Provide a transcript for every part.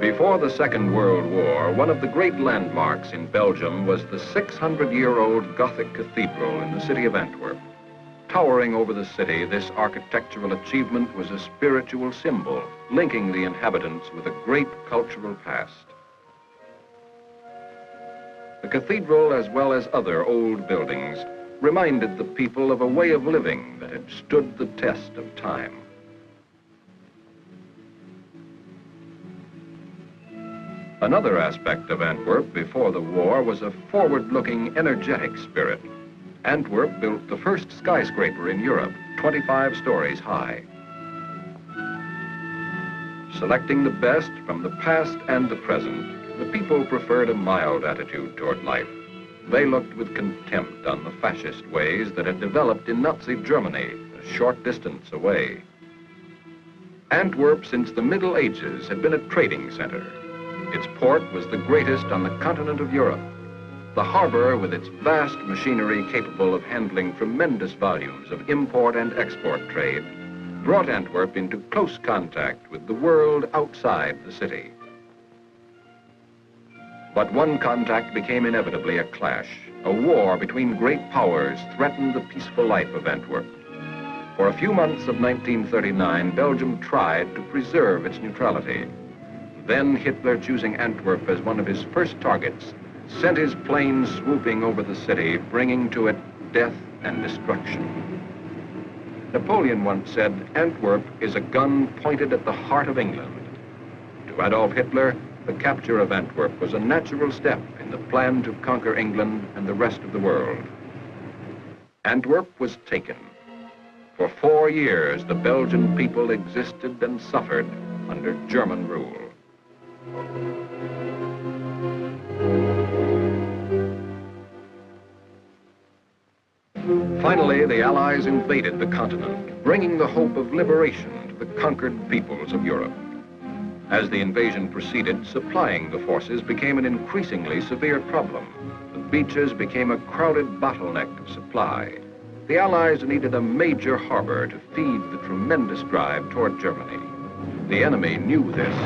Before the Second World War, one of the great landmarks in Belgium was the 600-year-old Gothic cathedral in the city of Antwerp. Towering over the city, this architectural achievement was a spiritual symbol, linking the inhabitants with a great cultural past. The cathedral, as well as other old buildings, reminded the people of a way of living that had stood the test of time. Another aspect of Antwerp before the war was a forward-looking, energetic spirit. Antwerp built the first skyscraper in Europe, 25 stories high. Selecting the best from the past and the present, the people preferred a mild attitude toward life. They looked with contempt on the fascist ways that had developed in Nazi Germany, a short distance away. Antwerp, since the Middle Ages, had been a trading center. Its port was the greatest on the continent of Europe. The harbor, with its vast machinery capable of handling tremendous volumes of import and export trade, brought Antwerp into close contact with the world outside the city. But one contact became inevitably a clash. A war between great powers threatened the peaceful life of Antwerp. For a few months of 1939, Belgium tried to preserve its neutrality. Then Hitler, choosing Antwerp as one of his first targets, sent his planes swooping over the city, bringing to it death and destruction. Napoleon once said, "Antwerp is a gun pointed at the heart of England." To Adolf Hitler, the capture of Antwerp was a natural step in the plan to conquer England and the rest of the world. Antwerp was taken. For 4 years, the Belgian people existed and suffered under German rule. Finally, the Allies invaded the continent, bringing the hope of liberation to the conquered peoples of Europe. As the invasion proceeded, supplying the forces became an increasingly severe problem. The beaches became a crowded bottleneck of supply. The Allies needed a major harbor to feed the tremendous drive toward Germany. The enemy knew this.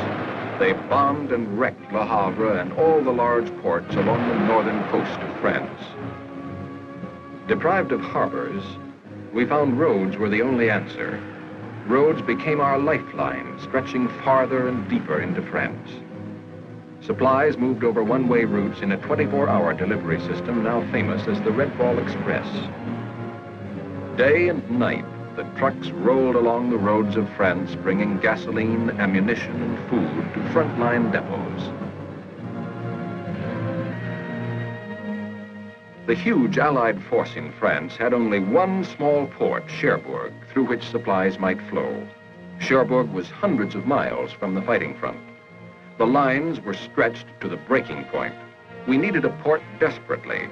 They bombed and wrecked Le Havre and all the large ports along the northern coast of France. Deprived of harbors, we found roads were the only answer. Roads became our lifeline, stretching farther and deeper into France. Supplies moved over one-way routes in a 24-hour delivery system now famous as the Red Ball Express. Day and night, the trucks rolled along the roads of France, bringing gasoline, ammunition, and food to frontline depots. The huge Allied force in France had only one small port, Cherbourg, through which supplies might flow. Cherbourg was hundreds of miles from the fighting front. The lines were stretched to the breaking point. We needed a port desperately.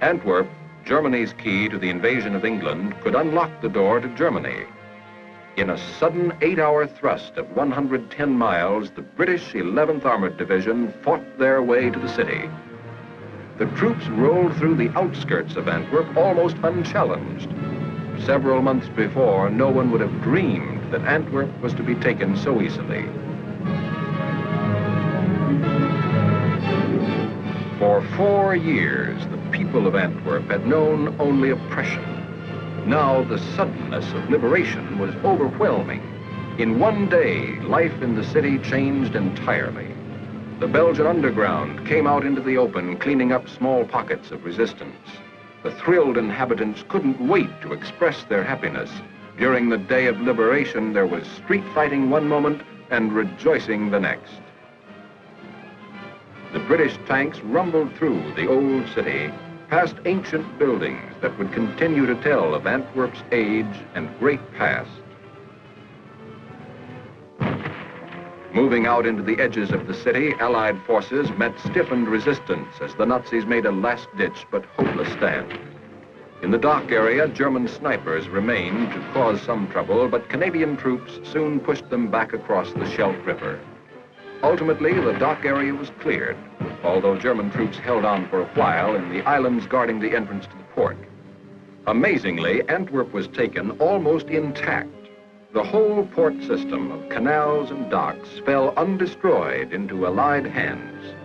Antwerp, Germany's key to the invasion of England, could unlock the door to Germany. In a sudden 8-hour thrust of 110 miles, the British 11th Armored Division fought their way to the city. The troops rolled through the outskirts of Antwerp almost unchallenged. Several months before, no one would have dreamed that Antwerp was to be taken so easily. For 4 years, the people of Antwerp had known only oppression. Now the suddenness of liberation was overwhelming. In one day, life in the city changed entirely. The Belgian underground came out into the open, cleaning up small pockets of resistance. The thrilled inhabitants couldn't wait to express their happiness. During the day of liberation, there was street fighting one moment and rejoicing the next. The British tanks rumbled through the old city, past ancient buildings that would continue to tell of Antwerp's age and great past. Moving out into the edges of the city, Allied forces met stiffened resistance as the Nazis made a last-ditch but hopeless stand. In the dock area, German snipers remained to cause some trouble, but Canadian troops soon pushed them back across the Scheldt River. Ultimately, the dock area was cleared, although German troops held on for a while in the islands guarding the entrance to the port. Amazingly, Antwerp was taken almost intact. The whole port system of canals and docks fell undestroyed into Allied hands.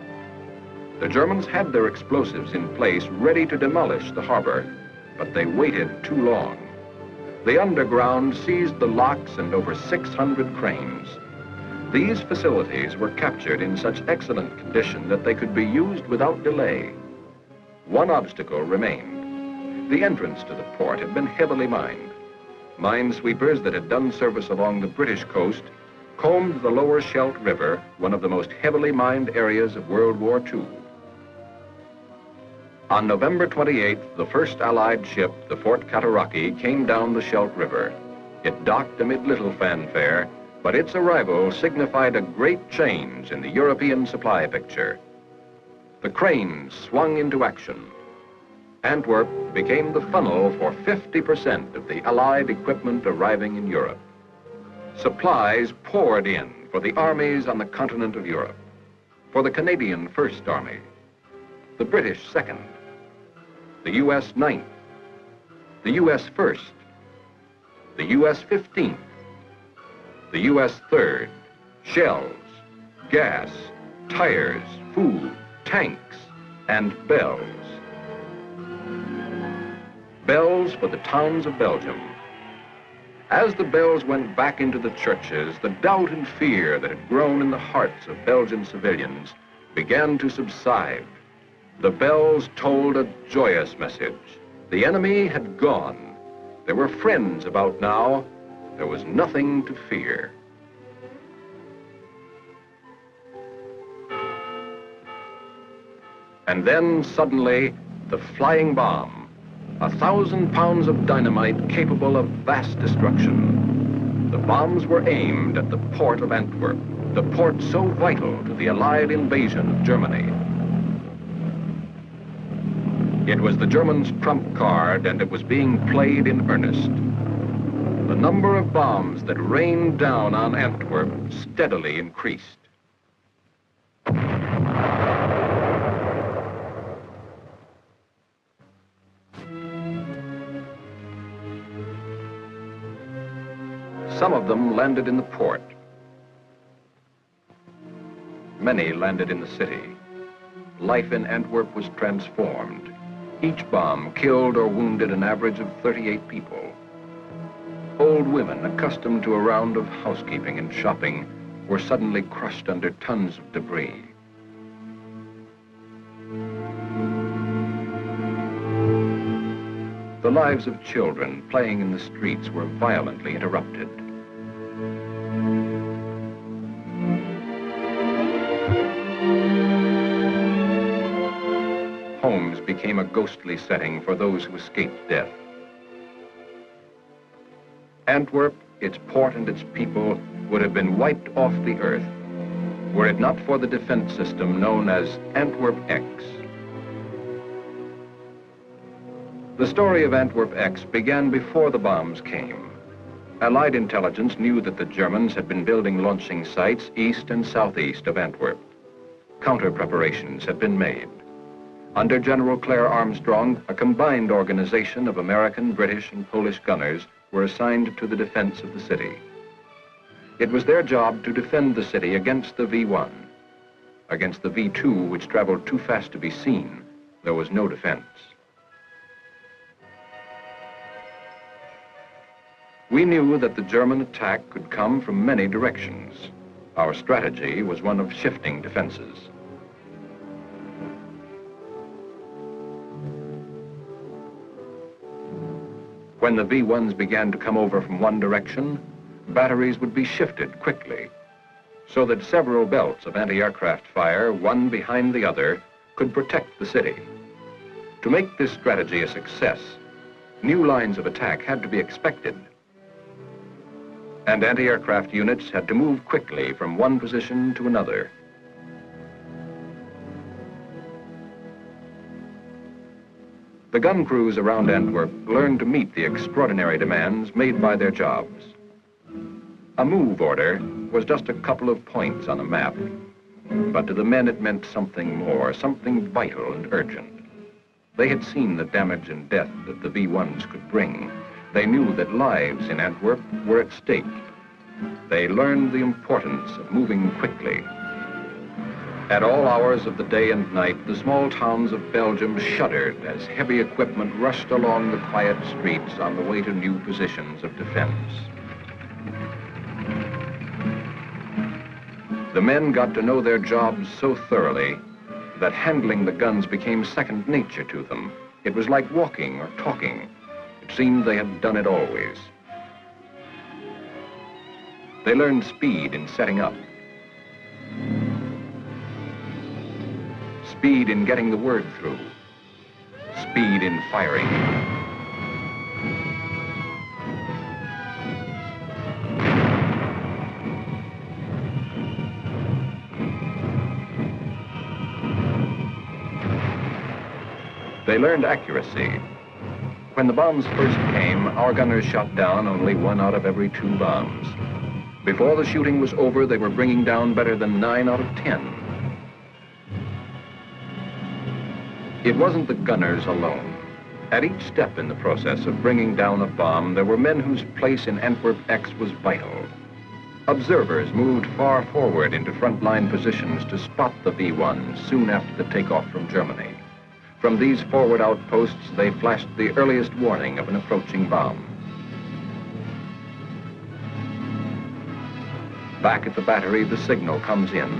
The Germans had their explosives in place ready to demolish the harbor, but they waited too long. The underground seized the locks and over 600 cranes. These facilities were captured in such excellent condition that they could be used without delay. One obstacle remained. The entrance to the port had been heavily mined. Minesweepers that had done service along the British coast combed the lower Scheldt River, one of the most heavily mined areas of World War II. On November 28th, the first Allied ship, the Fort Cataraqui, came down the Scheldt River. It docked amid little fanfare, but its arrival signified a great change in the European supply picture. The cranes swung into action. Antwerp became the funnel for 50% of the Allied equipment arriving in Europe. Supplies poured in for the armies on the continent of Europe, for the Canadian First Army, the British Second, the U.S. 9th, the U.S. 1st, the U.S. 15th, the U.S. 3rd, shells, gas, tires, food, tanks, and bells. Bells for the towns of Belgium. As the bells went back into the churches, the doubt and fear that had grown in the hearts of Belgian civilians began to subside. The bells told a joyous message. The enemy had gone. There were friends about now. There was nothing to fear. And then suddenly, the flying bomb. 1,000 pounds of dynamite capable of vast destruction. The bombs were aimed at the port of Antwerp, the port so vital to the Allied invasion of Germany. It was the Germans' trump card, and it was being played in earnest. The number of bombs that rained down on Antwerp steadily increased. Some of them landed in the port. Many landed in the city. Life in Antwerp was transformed. Each bomb killed or wounded an average of 38 people. Old women, accustomed to a round of housekeeping and shopping, were suddenly crushed under tons of debris. The lives of children playing in the streets were violently interrupted. Homes became a ghostly setting for those who escaped death. Antwerp, its port and its people, would have been wiped off the earth were it not for the defense system known as Antwerp X. The story of Antwerp X began before the bombs came. Allied intelligence knew that the Germans had been building launching sites east and southeast of Antwerp. Counter preparations had been made. Under General Claire Armstrong, a combined organization of American, British, and Polish gunners were assigned to the defense of the city. It was their job to defend the city against the V-1. Against the V-2, which traveled too fast to be seen, there was no defense. We knew that the German attack could come from many directions. Our strategy was one of shifting defenses. When the V-1s began to come over from one direction, batteries would be shifted quickly, so that several belts of anti-aircraft fire, one behind the other, could protect the city. To make this strategy a success, new lines of attack had to be expected, and anti-aircraft units had to move quickly from one position to another. The gun crews around Antwerp learned to meet the extraordinary demands made by their jobs. A move order was just a couple of points on a map, but to the men it meant something more, something vital and urgent. They had seen the damage and death that the V-1s could bring. They knew that lives in Antwerp were at stake. They learned the importance of moving quickly. At all hours of the day and night, the small towns of Belgium shuddered as heavy equipment rushed along the quiet streets on the way to new positions of defense. The men got to know their jobs so thoroughly that handling the guns became second nature to them. It was like walking or talking. It seemed they had done it always. They learned speed in setting up, speed in getting the word through, speed in firing. They learned accuracy. When the bombs first came, our gunners shot down only 1 out of every 2 bombs. Before the shooting was over, they were bringing down better than 9 out of 10. It wasn't the gunners alone. At each step in the process of bringing down a bomb, there were men whose place in Antwerp X was vital. Observers moved far forward into frontline positions to spot the V-1s soon after the takeoff from Germany. From these forward outposts, they flashed the earliest warning of an approaching bomb. Back at the battery, the signal comes in,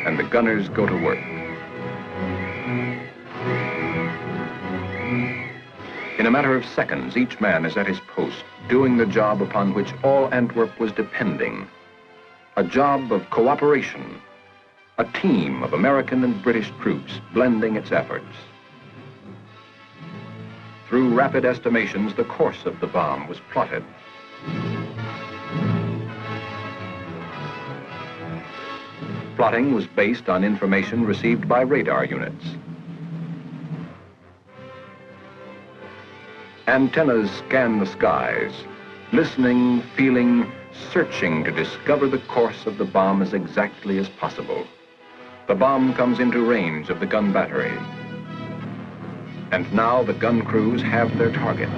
and the gunners go to work. In a matter of seconds, each man is at his post, doing the job upon which all Antwerp was depending. A job of cooperation. A team of American and British troops blending its efforts. Through rapid estimations, the course of the bomb was plotted. Plotting was based on information received by radar units. Antennas scanned the skies, listening, feeling, searching to discover the course of the bomb as exactly as possible. The bomb comes into range of the gun battery. And now the gun crews have their target.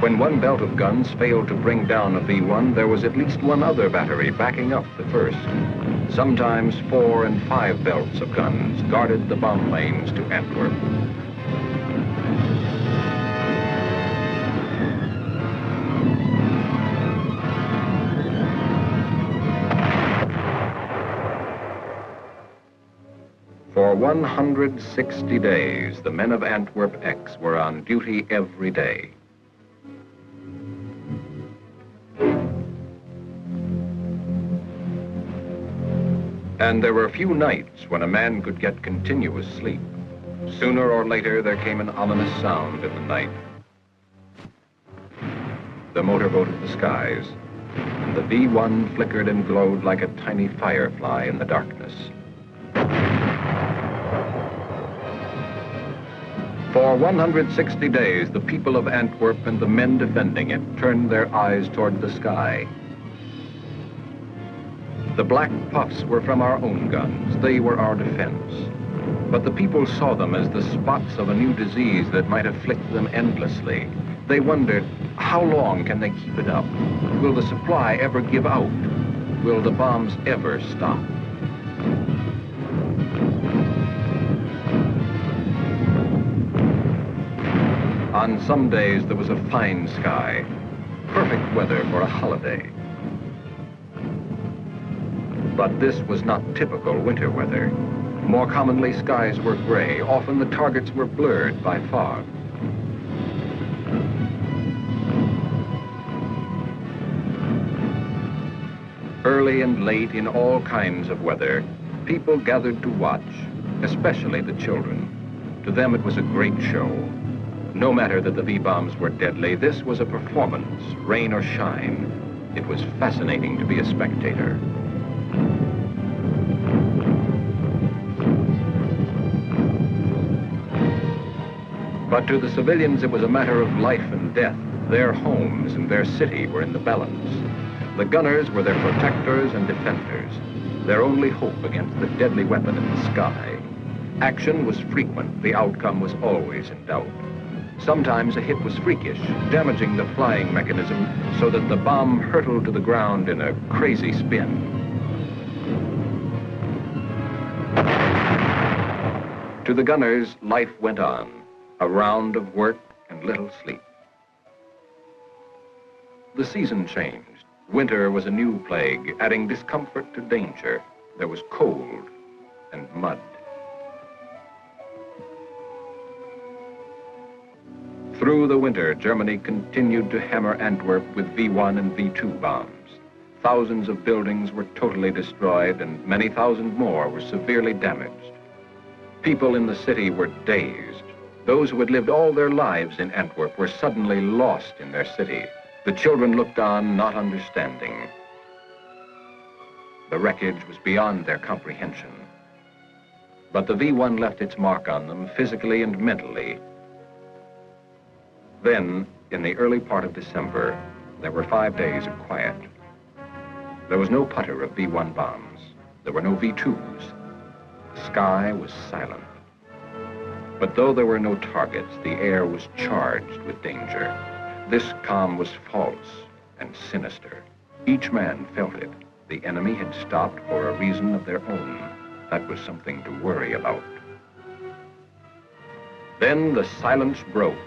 When one belt of guns failed to bring down a V-1, there was at least one other battery backing up the first. Sometimes 4 and 5 belts of guns guarded the bomb lanes to Antwerp. For 160 days, the men of Antwerp X were on duty every day. And there were few nights when a man could get continuous sleep. Sooner or later, there came an ominous sound in the night. The motorboat of the skies, and the V-1 flickered and glowed like a tiny firefly in the darkness. For 160 days, the people of Antwerp and the men defending it turned their eyes toward the sky. The black puffs were from our own guns. They were our defense. But the people saw them as the spots of a new disease that might afflict them endlessly. They wondered, how long can they keep it up? Will the supply ever give out? Will the bombs ever stop? On some days, there was a fine sky, perfect weather for a holiday. But this was not typical winter weather. More commonly, skies were gray. Often the targets were blurred by fog. Early and late, in all kinds of weather, people gathered to watch, especially the children. To them, it was a great show. No matter that the V-bombs were deadly, this was a performance, rain or shine. It was fascinating to be a spectator. But to the civilians, it was a matter of life and death. Their homes and their city were in the balance. The gunners were their protectors and defenders. their only hope against the deadly weapon in the sky. Action was frequent, the outcome was always in doubt. Sometimes a hit was freakish, damaging the flying mechanism so that the bomb hurtled to the ground in a crazy spin. To the gunners, life went on, a round of work and little sleep. The season changed. Winter was a new plague, adding discomfort to danger. There was cold and mud. Through the winter, Germany continued to hammer Antwerp with V-1 and V-2 bombs. Thousands of buildings were totally destroyed and many thousand more were severely damaged. People in the city were dazed. Those who had lived all their lives in Antwerp were suddenly lost in their city. The children looked on, not understanding. The wreckage was beyond their comprehension. But the V-1 left its mark on them physically and mentally. Then, in the early part of December, there were 5 days of quiet. There was no putter of V-1 bombs. There were no V-2s. The sky was silent. But though there were no targets, the air was charged with danger. This calm was false and sinister. Each man felt it. The enemy had stopped for a reason of their own. That was something to worry about. Then the silence broke.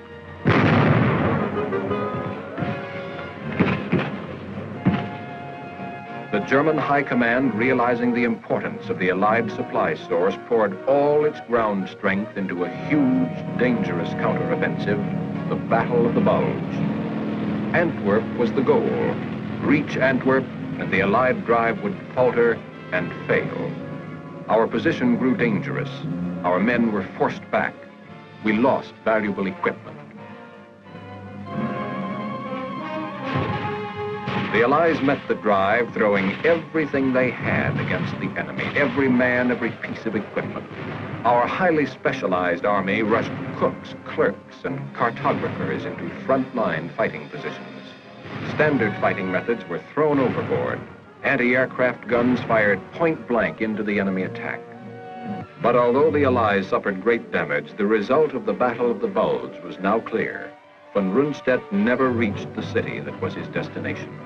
The German High Command, realizing the importance of the Allied supply source, poured all its ground strength into a huge, dangerous counteroffensive, the Battle of the Bulge. Antwerp was the goal. Reach Antwerp, and the Allied drive would falter and fail. Our position grew dangerous. Our men were forced back. We lost valuable equipment. The Allies met the drive, throwing everything they had against the enemy, every man, every piece of equipment. Our highly specialized army rushed cooks, clerks, and cartographers into front-line fighting positions. Standard fighting methods were thrown overboard. Anti-aircraft guns fired point-blank into the enemy attack. But although the Allies suffered great damage, the result of the Battle of the Bulge was now clear. Von Rundstedt never reached the city that was his destination.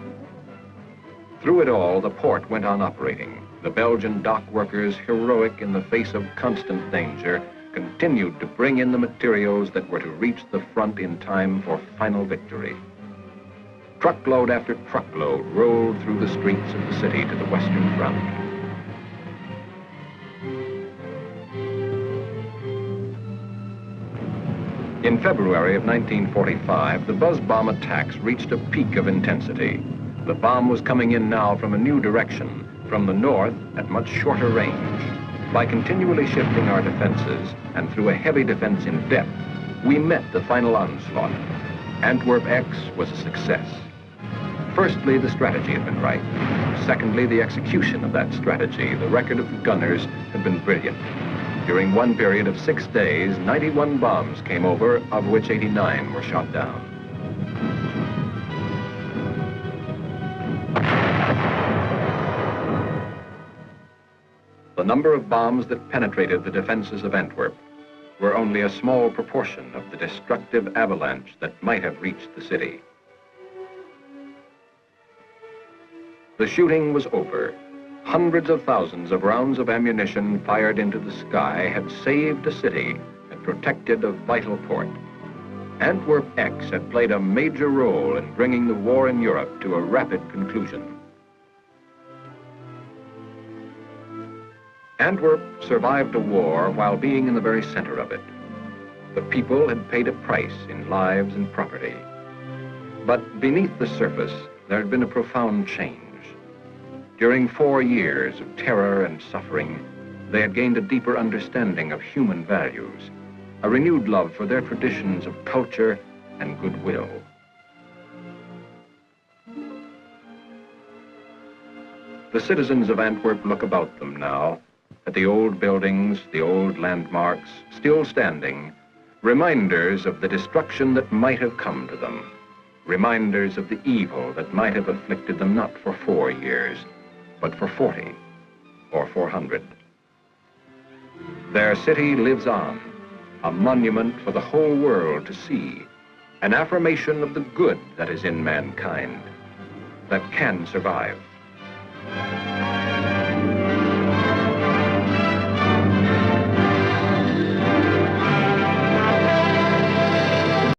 Through it all, the port went on operating. The Belgian dock workers, heroic in the face of constant danger, continued to bring in the materials that were to reach the front in time for final victory. Truckload after truckload rolled through the streets of the city to the Western Front. In February of 1945, the buzz bomb attacks reached a peak of intensity. The bomb was coming in now from a new direction, from the north at much shorter range. By continually shifting our defenses and through a heavy defense in depth, we met the final onslaught. Antwerp X was a success. Firstly, the strategy had been right. Secondly, the execution of that strategy. The record of the gunners had been brilliant. During one period of 6 days, 91 bombs came over, of which 89 were shot down. The number of bombs that penetrated the defenses of Antwerp were only a small proportion of the destructive avalanche that might have reached the city. The shooting was over. Hundreds of thousands of rounds of ammunition fired into the sky had saved a city and protected a vital port. Antwerp X had played a major role in bringing the war in Europe to a rapid conclusion. Antwerp survived a war while being in the very center of it. The people had paid a price in lives and property. But beneath the surface, there had been a profound change. During 4 years of terror and suffering, they had gained a deeper understanding of human values, a renewed love for their traditions of culture and goodwill. The citizens of Antwerp look about them now, at the old buildings, the old landmarks, still standing, reminders of the destruction that might have come to them, reminders of the evil that might have afflicted them not for 4 years, but for 40. or 400. Their city lives on, a monument for the whole world to see, an affirmation of the good that is in mankind, that can survive.